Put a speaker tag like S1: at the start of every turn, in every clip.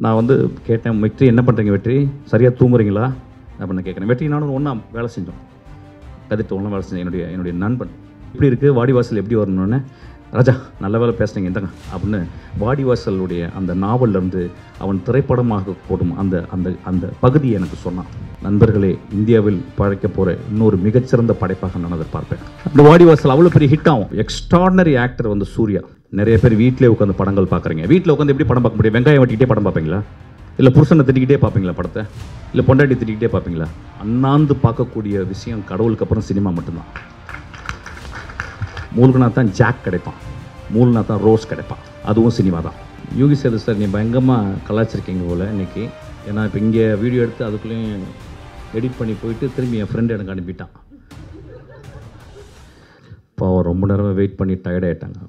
S1: நான் வந்து கேட்டேன், வெற்றி என்ன பண்ணுறீங்க வெற்றி, சரியாக தூங்குறீங்களா அப்படின்னு கேட்குறேன். வெற்றி நானும் ஒன்றா வேலை செஞ்சோம், கதிர்ட்டு ஒன்றா வேலை செஞ்சேன். என்னுடைய நண்பன் இப்படி இருக்குது, வாடிவாசல் எப்படி வரணுன்னு, ராஜா நல்ல வேலை பேசுனீங்க இந்தங்க அப்படின்னு வாடிவாசலுடைய அந்த நாவல்லேருந்து அவன் திரைப்படமாக போடும் அந்த அந்த அந்த பகுதியை எனக்கு சொன்னான். நண்பர்களே, இந்தியாவில் பழைக்க போகிற இன்னொரு மிகச்சிறந்த படைப்பாக நான் அதை பார்ப்பேன். அந்த வாடிவாசல் அவ்வளோ பெரிய ஹிட் ஆகும். எக்ஸ்ட்ராடனரி ஆக்டர் வந்து சூர்யா. நிறைய பேர் வீட்டிலே உட்காந்து படங்கள் பார்க்குறீங்க. வீட்டில் உட்காந்து எப்படி படம் பார்க்க முடியும்? வெங்காயம் வெட்டிக்கிட்டே படம் பார்ப்பீங்களா? இல்லை புருஷனை திட்டிக்கிட்டே பார்ப்பீங்களா படத்தை? இல்லை பொண்டாட்டி திட்டிக்கிட்டே பார்ப்பீங்களா? அண்ணாந்து பார்க்கக்கூடிய விஷயம் கடவுளுக்கு அப்புறம் சினிமா மட்டும்தான். மூழ்கினா தான் ஜாக் கிடைப்பான், மூழ்கினா தான் ரோஸ் கிடைப்பான், அதுவும் சினிமா தான். யோகி சேது சார், நீ பயங்கரமாக கலாச்சிருக்கீங்க போல் இன்றைக்கி. ஏன்னா இப்போ இங்கே வீடியோ எடுத்து அதுக்குள்ளேயும் எடிட் பண்ணி போயிட்டு திரும்பி என் ஃப்ரெண்டு எனக்கு அனுப்பிட்டான். இப்போ அவர் ரொம்ப நேரமாக வெயிட் பண்ணி டயர்டாயிட்டாங்க.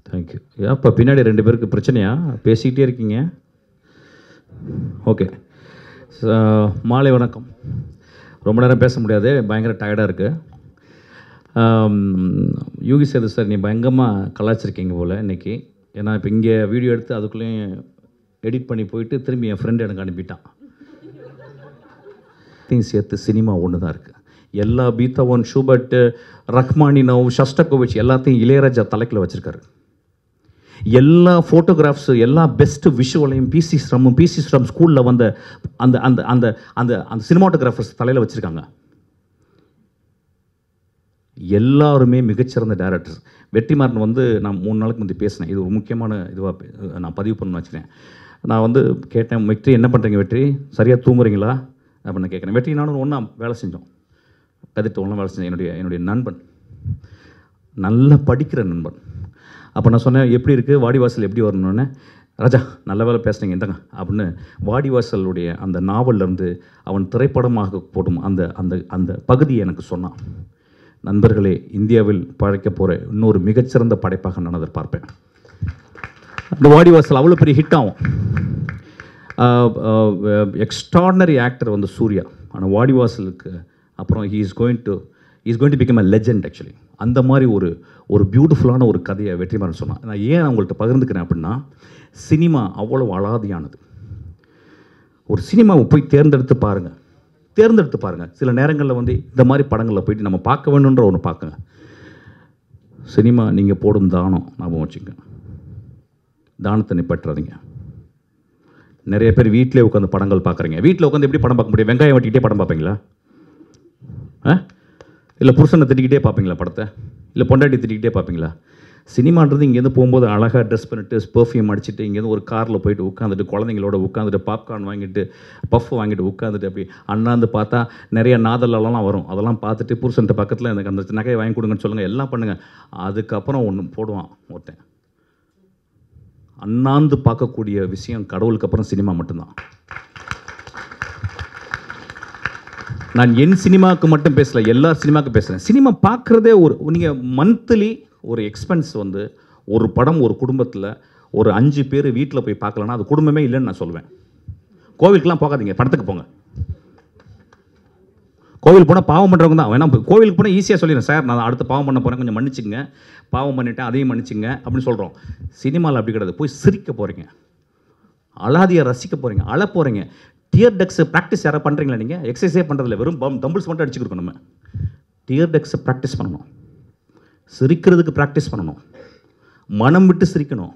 S1: தேங்க்யூ. ஏப்பா பின்னாடி 2 பேருக்கு பிரச்சனையா? பேசிக்கிட்டே இருக்கீங்க. ஓகே, மாலை வணக்கம். ரொம்ப நேரம் பேச முடியாது, பயங்கர டயர்டாக இருக்குது. யோகி சேது சார், நீ பயங்கரமாக கலாச்சிருக்கீங்க போல் இன்றைக்கி. ஏன்னா இப்போ இங்கே வீடியோ எடுத்து அதுக்குள்ளேயும் எடிட் பண்ணி போயிட்டு திரும்பி என் ஃப்ரெண்டு எனக்கு அனுப்பிட்டான். சேர்த்து சினிமா ஒன்று தான் இருக்குது. எல்லா பீத்தோவன், ஷூபர்ட், ரஹ்மானினோவ், ஷஸ்டகோவிச் எல்லாத்தையும் இளையராஜா தலைக்கில் வச்சுருக்காரு. எல்லா ஃபோட்டோகிராஃப்ஸு, எல்லா பெஸ்ட்டு விஷுவலையும் பிசி ஸ்ரம் ஸ்கூலில் வந்த அந்த அந்த அந்த அந்த அந்த சினிமாட்டோகிராஃபர்ஸ் தலையில் வச்சுருக்காங்க. எல்லாருமே மிகச்சிறந்த டைரக்டர்ஸ். வெற்றிமாறன் வந்து நான் 3 நாளுக்கு முந்தைய பேசினேன். இது ஒரு முக்கியமான இதுவாக நான் பதிவு பண்ணணும்னு வச்சுக்கிறேன். நான் வந்து கேட்டேன், வெற்றி என்ன பண்ணுறீங்க வெற்றி, சரியாக தூங்குறீங்களா அப்படின்னு கேட்குறேன். வெற்றி நானும் ஒன்றா வேலை செஞ்சோம், கதிர்ட்டு ஒன்றா வேலை செஞ்சேன். என்னுடைய நண்பன், நல்லா படிக்கிற நண்பன். அப்போ நான் சொன்னேன், எப்படி இருக்குது வாடிவாசல் எப்படி வரணுன்னு, ராஜா நல்ல வேலை பேசுனீங்க இந்தங்க அப்படின்னு வாடிவாசலுடைய அந்த நாவல்லேருந்து அவன் திரைப்படமாக போடும் அந்த அந்த அந்த பகுதியை எனக்கு சொன்னான். நண்பர்களே, இந்தியாவில் பழைக்க போகிற இன்னொரு மிகச்சிறந்த படைப்பாக நான் அதை பார்ப்பேன். அந்த வாடிவாசல் அவ்வளோ பெரிய ஹிட் ஆகும். எக்ஸ்ட்ராடனரி ஆக்டர் வந்து சூர்யா. ஆனால் வாடிவாசலுக்கு அப்புறம் is going to become a legend actually. அந்த மாதிரி ஒரு பியூட்டிஃபுல்லான ஒரு கதையை வெற்றிமாறன் சொன்னான். நான் ஏன் உங்கள்கிட்ட பகிர்ந்துக்கிறேன் அப்படின்னா, சினிமா அவ்வளோ அலாதியானது. ஒரு சினிமாவை போய் தேர்ந்தெடுத்து பாருங்கள். சில நேரங்களில் வந்து இந்த மாதிரி படங்களில் போயிட்டு நம்ம பார்க்க வேணுன்ற ஒன்று பார்க்குங்க. சினிமா நீங்கள் போடும் தானம் ஞாபகம் வச்சுங்க. தானத்தை நிப்பாட்டுறாதீங்க. நிறைய பேர் வீட்டிலே உட்காந்து படங்கள் பார்க்குறீங்க. வீட்டில் உட்காந்து எப்படி படம் பார்க்க முடியும்? வெங்காயம் வெட்டிக்கிட்டே படம் பார்ப்பீங்களா? இல்லை புருஷனை திட்டிக்கிட்டே பார்ப்பீங்களா படத்தை? இல்லை பொண்டாட்டி திட்டிக்கிட்டே பார்ப்பீங்களா? சினிமான்றது இங்கேருந்து போகும்போது அழகாக ட்ரெஸ் பண்ணிட்டு பெர்ஃப்யூம் அடிச்சுட்டு இங்கேருந்து ஒரு காரில் போயிட்டு உட்காந்துட்டு குழந்தைங்களோட உட்காந்துட்டு பாப்கார்ன் வாங்கிட்டு பஃப் வாங்கிட்டு உட்காந்துட்டு அப்படி அண்ணாந்து பார்த்தா நிறைய நாதலெல்லாம் வரும். அதெல்லாம் பார்த்துட்டு புருஷன்ட்ட பக்கத்தில் எனக்கு அந்த நகையை வாங்கி கொடுங்கன்னு சொல்லுங்கள், எல்லாம் பண்ணுங்கள். அதுக்கப்புறம் ஒன்று போடுவான் ஒருத்தன். அண்ணாந்து பார்க்கக்கூடிய விஷயம் கடவுளுக்கு அப்புறம் சினிமா மட்டும்தான். நான் என் சினிமாவுக்கு மட்டும் பேசலை, எல்லா சினிமாவுக்கும் பேசுகிறேன். சினிமா பார்க்குறதே நீங்கள் மந்த்லி ஒரு எக்ஸ்பென்ஸ் வந்து ஒரு படம் ஒரு குடும்பத்தில் ஒரு 5 பேர் வீட்டில் போய் பார்க்கலன்னா அது குடும்பமே இல்லைன்னு நான் சொல்லுவேன். கோவிலுக்கெலாம் போகாதீங்க, படத்துக்கு போங்க. கோவிலுக்கு போனால் பாவம் பண்ணுறவங்க தான் வேணா. கோவிலுக்கு போனால் ஈஸியாக சொல்லிடுறேன், சார் நான் அடுத்த பாவம் பண்ண போகிறேன், கொஞ்சம் மன்னிச்சுங்க, பாவம் பண்ணிட்டேன் அதையும் மன்னிச்சுங்க அப்படின்னு சொல்கிறோம். சினிமாவில் அப்படி கிடையாது. போய் சிரிக்க போகிறீங்க, அலாதியை ரசிக்க போகிறீங்க, அழ போகிறீங்க. டியர் டெக்ஸ் ப்ராக்டிஸ் யாராவது பண்ணுறீங்களா? நீங்கள் எக்ஸசைஸே பண்ணுறதில்ல, வெறும் தம்பிள்ஸ் மட்டும் அடிச்சுக்கிறோம். நம்ம டியர் டெக்ஸை ப்ராக்டிஸ் பண்ணணும், சிரிக்கிறதுக்கு ப்ராக்டிஸ் பண்ணணும், மனம் விட்டு சிரிக்கணும்.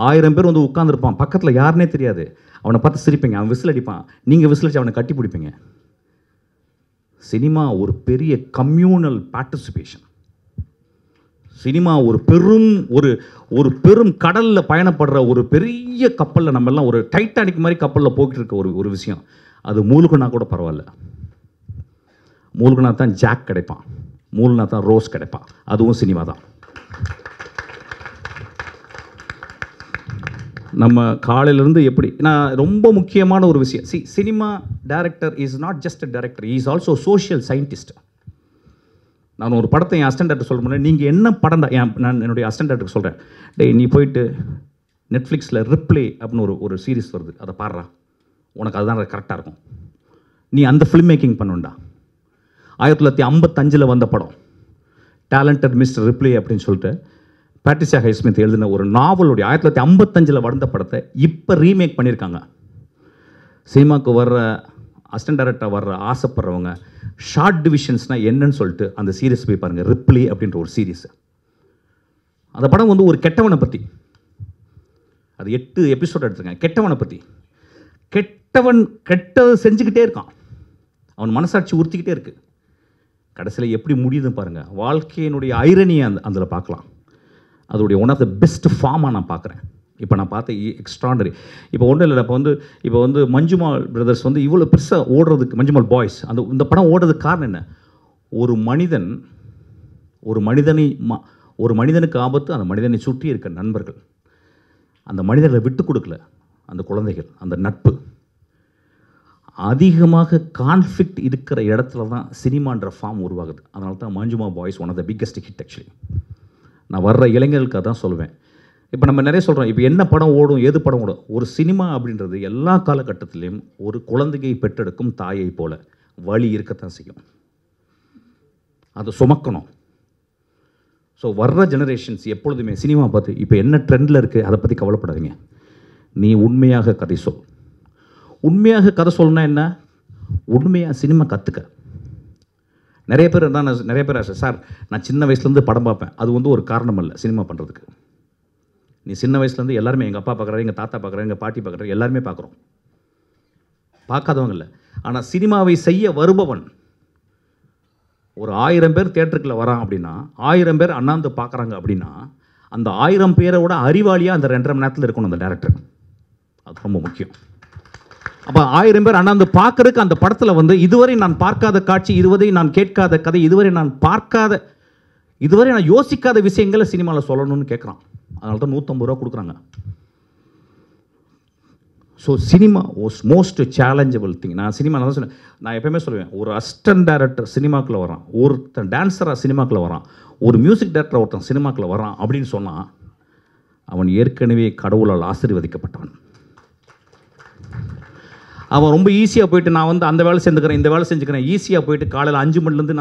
S1: 1000 பேர் வந்து உட்காந்துருப்பான், பக்கத்தில் யாருன்னே தெரியாது, அவனை பார்த்து சிரிப்பீங்க, அவன் விசில் அடிப்பான், நீங்கள் விசில் அடிச்சு அவனை கட்டி பிடிப்பீங்க. சினிமா ஒரு பெரிய கம்யூனல் பார்ட்டிசிபேஷன். சினிமா ஒரு பெரும் கடலில் பயணப்படுற ஒரு பெரிய கப்பலில், நம்ம எல்லாம் ஒரு டைட்டானிக் மாதிரி கப்பலில் போய்கிட்டு இருக்க ஒரு விஷயம். அது மூழ்குனா கூட பரவாயில்ல, மூழ்குனா தான் ஜாக் கிடைப்பான், மூழ்கினா தான் ரோஸ் கிடைப்பான், அதுவும் சினிமா தான். நம்ம காலையிலேருந்து எப்படி, நான் ரொம்ப முக்கியமான ஒரு விஷயம், cinema director is not just a director, is also social scientist. நான் ஒரு படத்தை என் அசிஸ்டன்ட் டைரக்டர் சொல்ல முடியாது, நீங்கள் என்ன படம், நான் என்னுடைய அசிஸ்டன்ட் டைரக்டருக்கு சொல்கிறேன், டேய் நீ போயிட்டு நெட்ஃப்ளிக்ஸில் ரிப்ளே அப்படின்னு ஒரு சீரிஸ் வருது, அதை பாடுறா, உனக்கு அதுதான் கரெக்டாக இருக்கும், நீ அந்த ஃபிலிம் மேக்கிங் பண்ணுண்டா. 1955 வந்த படம் டேலண்டட் மிஸ்டர் ரிப்ளே அப்படின்னு சொல்லிட்டு பேட்ரிசியா ஹைஸ்மித் எழுதின ஒரு நாவலுடைய 1955 வந்த படத்தை இப்போ ரீமேக் பண்ணியிருக்காங்க. சினிமாவுக்கு வர்ற அசிஸ்டன்ட் டைரக்டராக வர்ற ஆசைப்படுறவங்க ஷார்ட் டிவிஷன்ஸ்னால் என்னன்னு சொல்லிட்டு அந்த சீரியஸ் போய் பாருங்கள். ரிப்ளி அப்படின்ற ஒரு சீரீஸ். அந்த படம் வந்து ஒரு கெட்டவனை பற்றி, அது 8 எபிசோட் எடுத்துருக்கேன். கெட்டவனை பற்றி, கெட்டவன் கெட்டதை செஞ்சுக்கிட்டே இருக்கான், அவன் மனசாட்சி உறுத்திக்கிட்டே இருக்குது. கடைசியில் எப்படி முடியுதுன்னு பாருங்கள். வாழ்க்கையினுடைய ஐரனியை அதில் பார்க்கலாம். அதோடைய ஒன் ஆஃப் த பெஸ்ட் ஃபார்மாக நான் பார்க்குறேன். இப்போ நான் பார்த்த எக்ஸ்ட்ராடனரி. இப்போ ஒன்றும் இல்லை, இப்போ வந்து மஞ்சுமால் பிரதர்ஸ் வந்து இவ்வளோ பெருசாக ஓடுறதுக்கு, மஞ்சுமால் பாய்ஸ் இந்த படம் ஓடுறதுக்கு காரணம் என்ன? ஒரு மனிதனுக்கு ஆபத்து, அந்த மனிதனை சுற்றி இருக்க நண்பர்கள், அந்த மனிதர்களை விட்டு கொடுக்கல அந்த குழந்தைகள், அந்த நட்பு. அதிகமாக கான்ஃப்ளிக்ட் இருக்கிற இடத்துல தான் சினிமான்ற ஃபார்ம் உருவாகுது. அதனால தான் Manjummel boys one of the biggest hit. Actually நான் வர்ற இளைஞர்களுக்காக தான் சொல்லுவேன். இப்போ நம்ம நிறைய சொல்கிறோம், இப்போ என்ன படம் ஓடும், எது படம் ஓடும். ஒரு சினிமா அப்படின்றது எல்லா காலகட்டத்திலையும் ஒரு குழந்தையை பெற்றெடுக்கும் தாயை போல வழி இருக்கத்தான் செய்யும். அதை சுமக்கணும். ஸோ வர்ற ஜெனரேஷன்ஸ் எப்பொழுதுமே சினிமா பார்த்து இப்போ என்ன ட்ரெண்டில் இருக்குது அதை பற்றி கவலைப்படாதீங்க. நீ உண்மையாக கதை சொல். உண்மையாக கதை சொல்லணும்னா என்ன? உண்மையாக சினிமா கற்றுக்க. நிறைய பேர் சார் நான் சின்ன வயசுலேருந்து படம் பார்ப்பேன், அது வந்து ஒரு காரணம் இல்லை சினிமா பண்ணுறதுக்கு. நீ சின்ன வயசுலேருந்து எல்லாருமே, எங்கள் அப்பா பார்க்குறாரு, எங்கள் தாத்தா பார்க்குறாரு, எங்கள் பாட்டி பார்க்குறாரு, எல்லாருமே பார்க்குறோம், பார்க்காதவங்க இல்லை. ஆனால் சினிமாவை செய்ய வருபவன் ஒரு 1000 பேர் தியேட்டருக்குள்ள வரான் அப்படின்னா, 1000 பேர் அண்ணாந்து பார்க்குறாங்க அப்படின்னா, அந்த 1000 பேரோட அறிவாளியாக அந்த 2.5 மணி நேரத்தில் இருக்கணும் அந்த டேரக்டர். அது ரொம்ப முக்கியம். அப்போ 1000 பேர் அண்ணாந்து பார்க்கறதுக்கு அந்த படத்தில் வந்து இதுவரை நான் பார்க்காத காட்சி, இதுவரை நான் கேட்காத கதை, இதுவரை நான் யோசிக்காத விஷயங்களை சினிமாவில் சொல்லணும்னு கேட்குறான். அதனால தான் 150 ரூபா கொடுக்குறாங்க. So cinema was most challengeable thing. நான் தான் சொன்னேன், நான் எப்பயுமே சொல்லுவேன், ஒரு அசிஸ்டன்ட் டைரக்டர் சினிமாக்குள்ளே வரான், ஒருத்தன் டான்ஸராக சினிமாக்குள்ளே வரான், ஒரு மியூசிக் டைரக்டர் ஒருத்தன் சினிமாக்குள்ளே வரான் அப்படின்னு சொன்னால் அவன் ஏற்கனவே கடவுளால் ஆசீர்வதிக்கப்பட்டவன். அவன் ரொம்ப ஈஸியாக போயிட்டு நான் வந்து அந்த வேலை செஞ்சுக்கிறேன், இந்த வேலை செஞ்சுக்கிறேன், ஈஸியாக போயிட்டு காலையில் 5 மணிலேருந்து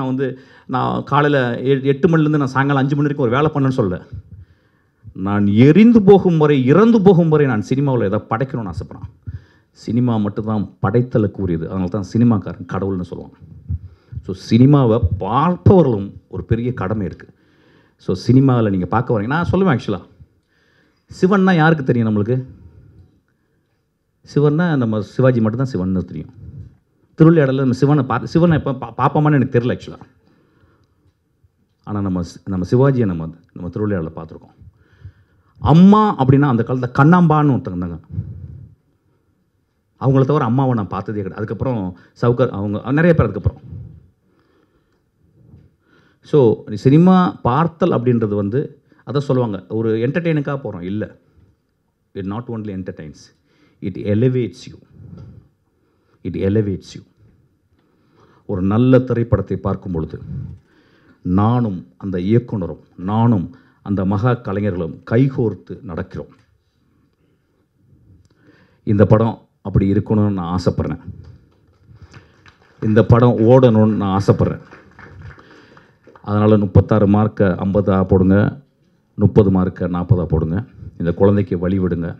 S1: நான் காலையில் 8 மணிலேருந்து நான் சாயங்காலம் 5 மணி வரைக்கும் ஒரு வேலை பண்ணேன்னு சொல்ல. நான் இறந்து போகும் வரை நான் சினிமாவில் எதாவது படைக்கணும்னு ஆசைப்படுறேன். சினிமா மட்டும்தான் படைத்தலுக்கு உரியது. அதனால தான் சினிமாக்காரன் கடவுள்னு சொல்லுவாங்க. ஸோ சினிமாவை பார்ப்பவர்களும் ஒரு பெரிய கடமை இருக்குது. ஸோ சினிமாவில் நீங்கள் பார்க்க வரீங்க, நான் சொல்லுவேன் ஆக்சுவலாக சிவன்னா யாருக்கு தெரியும்? நம்மளுக்கு சிவன்னா நம்ம சிவாஜி மட்டும்தான் சிவன்னு தெரியும். திருவிளையாடலில் நம்ம சிவனை எப்போ பார்ப்போமான்னு எனக்கு தெரியல ஆக்சுவலாக. ஆனால் நம்ம சிவாஜியை நம்ம திருவிளையாடலில் பார்த்துருக்கோம். அம்மா அப்படின்னா அந்த காலத்தில் கண்ணாம்பான்னு ஒருத்தங்க இருந்தாங்க. அவங்கள தவிர அம்மாவை நான் பார்த்ததே கிடையாது. அதுக்கப்புறம் சவுக்கர் அவங்க நிறைய பேர் அதுக்கப்புறம். ஸோ சினிமா பார்த்தல் அப்படின்றது வந்து அதான் சொல்லுவாங்க, ஒரு என்டர்டெயினுக்காக போகிறோம் இல்லை. It not only entertains, it elevates you. ஒரு நல்ல திரைப்படத்தை பார்க்கும் பொழுது நானும் அந்த இயக்குனரும், நானும் அந்த மகா கலைஞர்களும் கைகோர்த்து நடக்கிறோம். இந்த படம் அப்படி இருக்கணும்னு நான் ஆசைப்பட்றேன். இந்த படம் ஓடணும்னு நான் ஆசைப்பட்றேன். அதனால் 36 மார்க்கை 50 போடுங்க, 30 மார்க்கை 40 போடுங்க. இந்த குழந்தைக்கு வழி விடுங்க.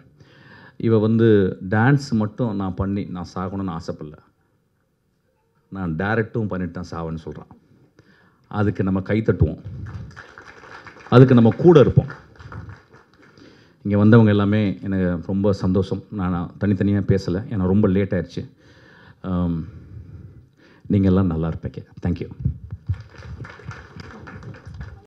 S1: இவ வந்து டான்ஸ் மட்டும் நான் சாகணும்னு ஆசைப்படல, நான் டைரக்டும் பண்ணிட்டு தான் சாவேன்னு சொல்கிறான். அதுக்கு நம்ம கை தட்டுவோம், அதுக்கு நம்ம கூட இருப்போம். இங்கே வந்தவங்க எல்லாமே எனக்கு ரொம்ப சந்தோஷம். நான் தனித்தனியாக பேசலை, ஏன்னா ரொம்ப லேட் ஆயிடுச்சு. நீங்கள் எல்லாம் நல்லா இருப்பீங்க. தேங்க்யூ.